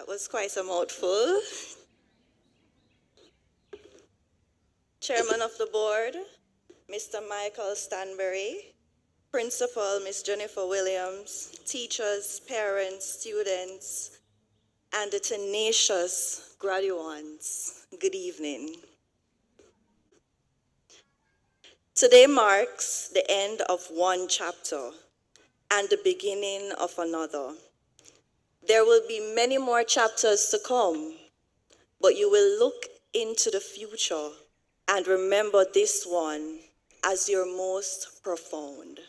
was quite a mouthful. Chairman of the board, Mr. Michael Stanbury, Principal, Ms. Jennifer Williams, teachers, parents, students, and the tenacious graduates, good evening. Today marks the end of one chapter and the beginning of another. There will be many more chapters to come, but you will look into the future and remember this one as your most profound.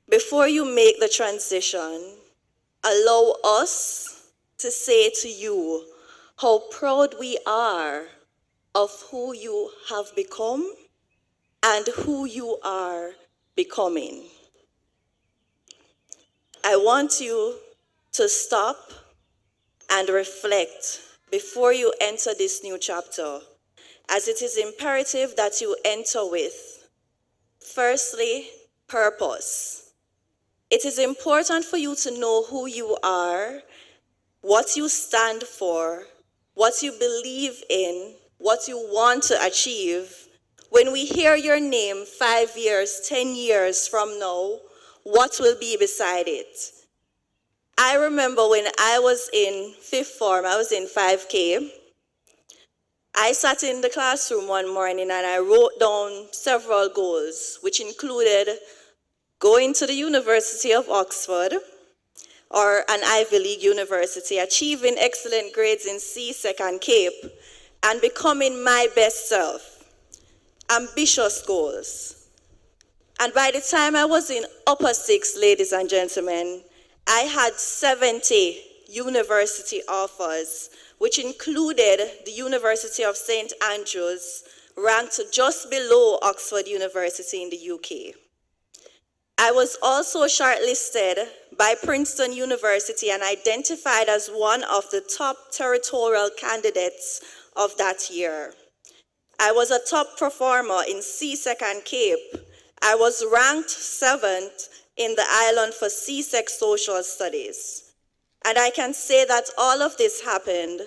Before you make the transition, allow us to say to you how proud we are of who you have become and who you are becoming. I want you to stop and reflect before you enter this new chapter, as it is imperative that you enter with, firstly, purpose. It is important for you to know who you are, what you stand for, what you believe in, what you want to achieve. When we hear your name 5 years, 10 years from now, what will be beside it? I remember when I was in fifth form, I was in 5K. I sat in the classroom one morning and I wrote down several goals, which included going to the University of Oxford, or an Ivy League university, achieving excellent grades in CSEC and CAPE, and becoming my best self. Ambitious goals. And by the time I was in upper sixth, ladies and gentlemen, I had 70 university offers, which included the University of St. Andrews, ranked just below Oxford University in the UK. I was also shortlisted by Princeton University and identified as one of the top territorial candidates of that year. I was a top performer in CSEC and CAPE. I was ranked 7th in the island for CSEC Social Studies. And I can say that all of this happened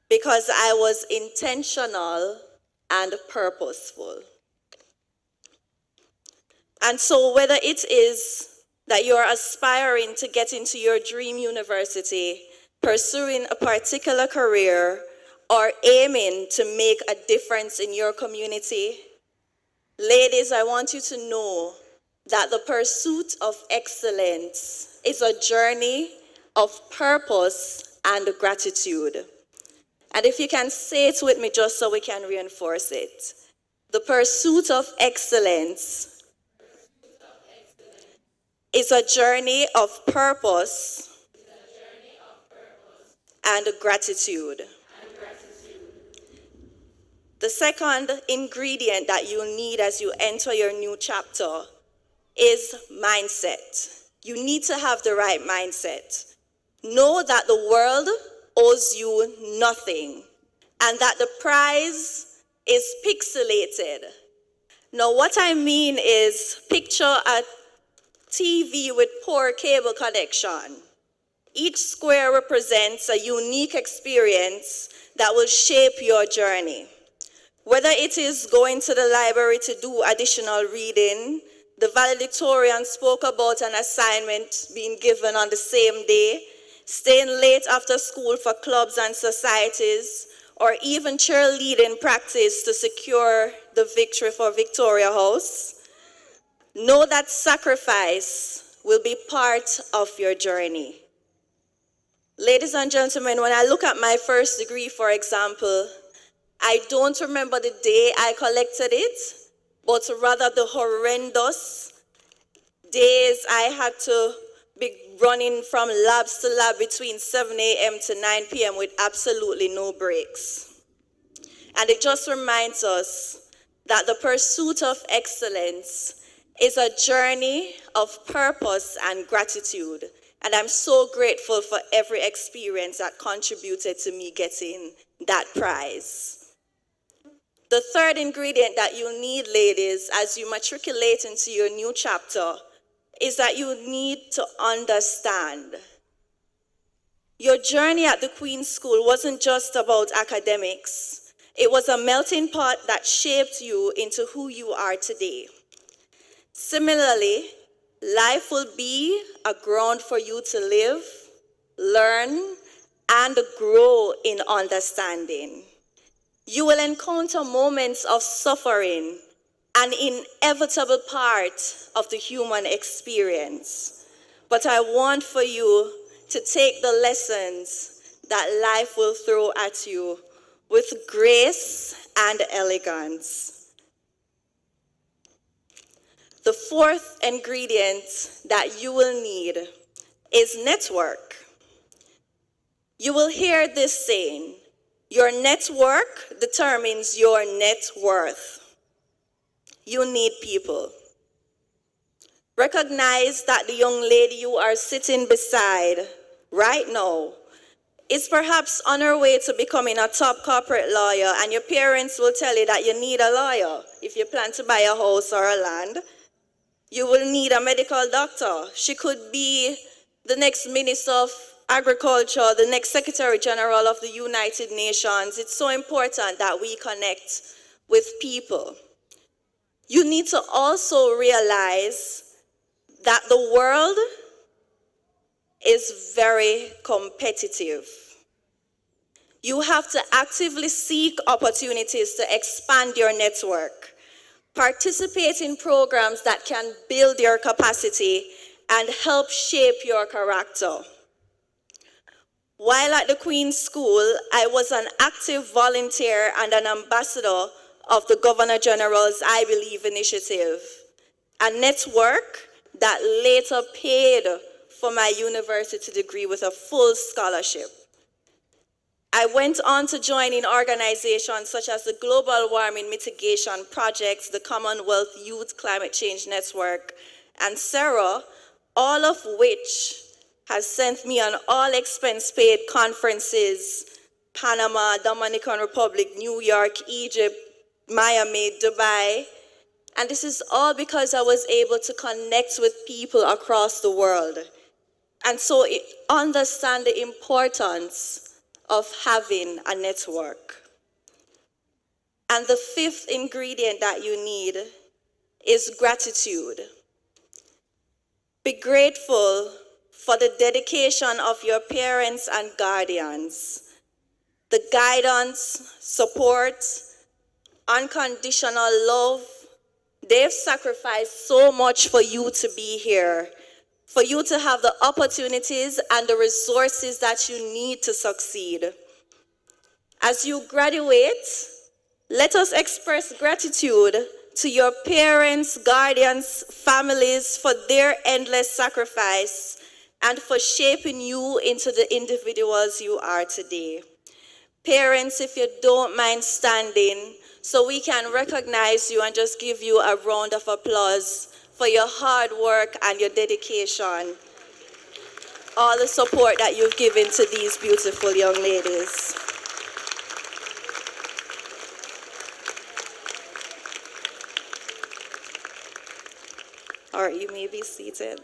because I was intentional and purposeful. And so whether it is that you're aspiring to get into your dream university, pursuing a particular career, or aiming to make a difference in your community, ladies, I want you to know that the pursuit of excellence is a journey of purpose and gratitude. And if you can say it with me just so we can reinforce it. The pursuit of excellence is a journey of purpose and gratitude. The second ingredient that you need as you enter your new chapter is mindset. You need to have the right mindset. Know that the world owes you nothing and that the prize is pixelated. Now, what I mean is picture a TV with poor cable connection. Each square represents a unique experience that will shape your journey. Whether it is going to the library to do additional reading, the valedictorian spoke about an assignment being given on the same day, staying late after school for clubs and societies, or even cheerleading practice to secure the victory for Victoria House. Know that sacrifice will be part of your journey. Ladies and gentlemen, when I look at my first degree, for example, I don't remember the day I collected it, but rather the horrendous days I had to be running from labs to lab between 7 a.m. to 9 p.m. with absolutely no breaks. And it just reminds us that the pursuit of excellence is a journey of purpose and gratitude. And I'm so grateful for every experience that contributed to me getting that prize. The third ingredient that you need, ladies, as you matriculate into your new chapter, is that you need to understand. Your journey at the Queen's School wasn't just about academics. It was a melting pot that shaped you into who you are today. Similarly, life will be a ground for you to live, learn, and grow in understanding. You will encounter moments of suffering, an inevitable part of the human experience. But I want for you to take the lessons that life will throw at you with grace and elegance. The fourth ingredient that you will need is network. You will hear this saying, your network determines your net worth. You need people. Recognize that the young lady you are sitting beside right now is perhaps on her way to becoming a top corporate lawyer, and your parents will tell you that you need a lawyer if you plan to buy a house or a land. You will need a medical doctor. She could be the next Minister of Agriculture, the next Secretary General of the United Nations. It's so important that we connect with people. You need to also realize that the world is very competitive. You have to actively seek opportunities to expand your network. Participate in programs that can build your capacity and help shape your character. While at the Queen's School, I was an active volunteer and an ambassador of the Governor General's I Believe initiative, a network that later paid for my university degree with a full scholarship. I went on to join in organizations such as the Global Warming Mitigation Project, the Commonwealth Youth Climate Change Network, and SERA, all of which has sent me on all expense-paid conferences, Panama, Dominican Republic, New York, Egypt, Miami, Dubai. And this is all because I was able to connect with people across the world. And so understand the importance of having a network. And the fifth ingredient that you need is gratitude. Be grateful for the dedication of your parents and guardians, the guidance, support, unconditional love. They've sacrificed so much for you to be here, for you to have the opportunities and the resources that you need to succeed. As you graduate, let us express gratitude to your parents, guardians, families for their endless sacrifice and for shaping you into the individuals you are today. Parents, if you don't mind standing, so we can recognize you and just give you a round of applause for your hard work and your dedication, all the support that you've given to these beautiful young ladies. All right, you may be seated.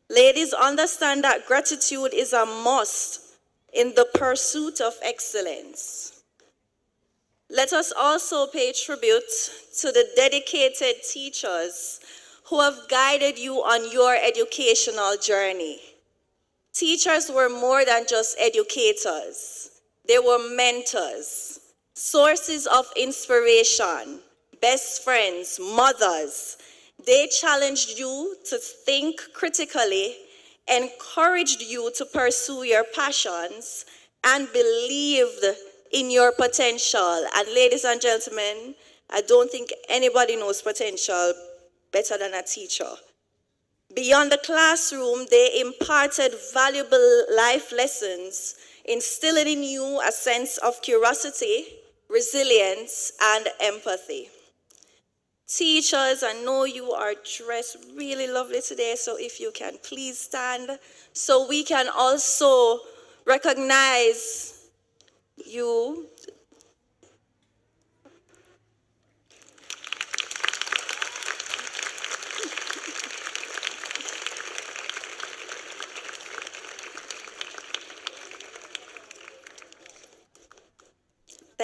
Ladies, understand that gratitude is a must in the pursuit of excellence. Let us also pay tribute to the dedicated teachers who have guided you on your educational journey. Teachers were more than just educators. They were mentors, sources of inspiration, best friends, mothers. They challenged you to think critically, encouraged you to pursue your passions, and believed in your potential. And ladies and gentlemen, I don't think anybody knows potential better than a teacher. Beyond the classroom, they imparted valuable life lessons, instilling in you a sense of curiosity, resilience, and empathy. Teachers, I know you are dressed really lovely today, so if you can please stand so we can also recognize you.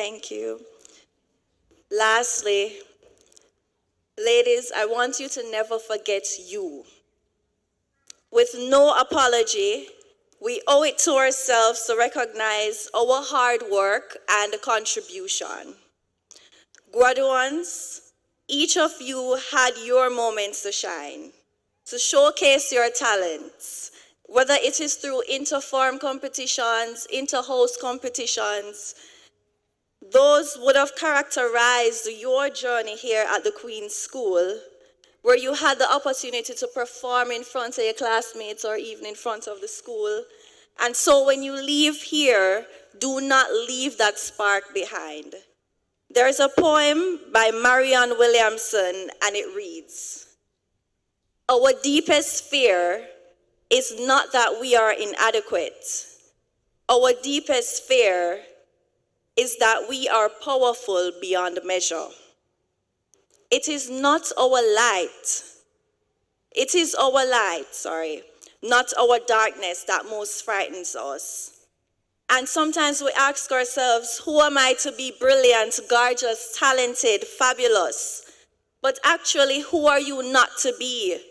Thank you. Lastly, ladies, I want you to never forget you. With no apology, we owe it to ourselves to recognize our hard work and contribution. Graduates, each of you had your moments to shine, to showcase your talents, whether it is through inter-farm competitions, inter-house competitions. Those would have characterized your journey here at the Queen's School, where you had the opportunity to perform in front of your classmates or even in front of the school. And so when you leave here, do not leave that spark behind. There is a poem by Marianne Williamson, and it reads, "Our deepest fear is not that we are inadequate. Our deepest fear is that we are powerful beyond measure. It is not our light. It is our light, not our darkness that most frightens us." And sometimes we ask ourselves, who am I to be brilliant, gorgeous, talented, fabulous? But actually, who are you not to be?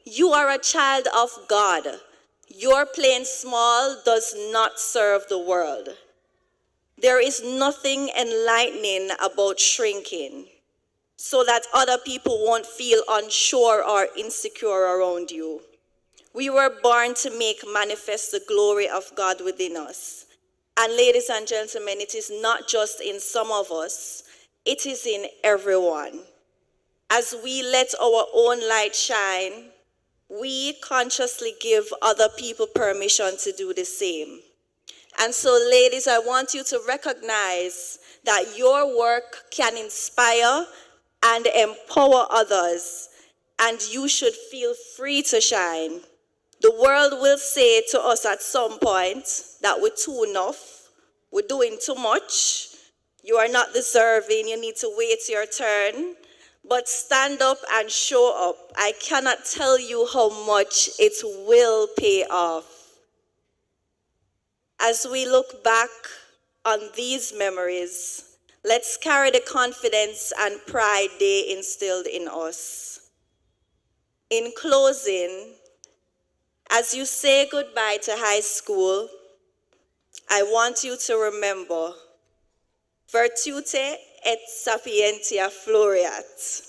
You are a child of God. Your playing small does not serve the world. There is nothing enlightening about shrinking so that other people won't feel unsure or insecure around you. We were born to make manifest the glory of God within us. And ladies and gentlemen, it is not just in some of us, it is in everyone. As we let our own light shine, we consciously give other people permission to do the same. And so, ladies, I want you to recognize that your work can inspire and empower others, and you should feel free to shine. The world will say to us at some point that we're too enough, we're doing too much, you are not deserving, you need to wait your turn. But stand up and show up. I cannot tell you how much it will pay off. As we look back on these memories, let's carry the confidence and pride they instilled in us. In closing, as you say goodbye to high school, I want you to remember, virtute et sapientia floreat.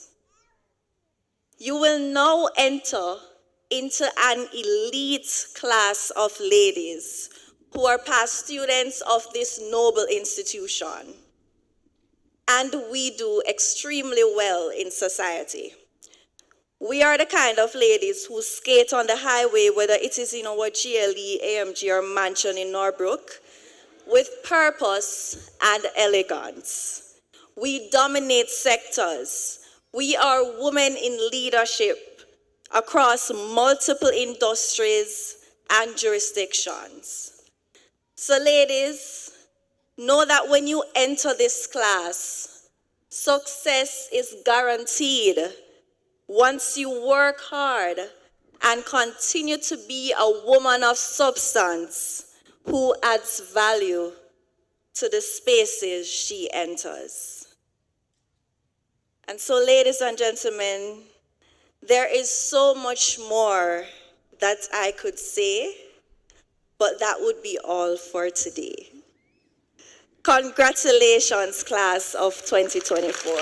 You will now enter into an elite class of ladies who are past students of this noble institution. And we do extremely well in society. We are the kind of ladies who skate on the highway, whether it is in our GLE, AMG, or mansion in Norbrook, with purpose and elegance. We dominate sectors. We are women in leadership across multiple industries and jurisdictions. So ladies, know that when you enter this class, success is guaranteed once you work hard and continue to be a woman of substance who adds value to the spaces she enters. And so, ladies and gentlemen, there is so much more that I could say, but that would be all for today. Congratulations, class of 2024.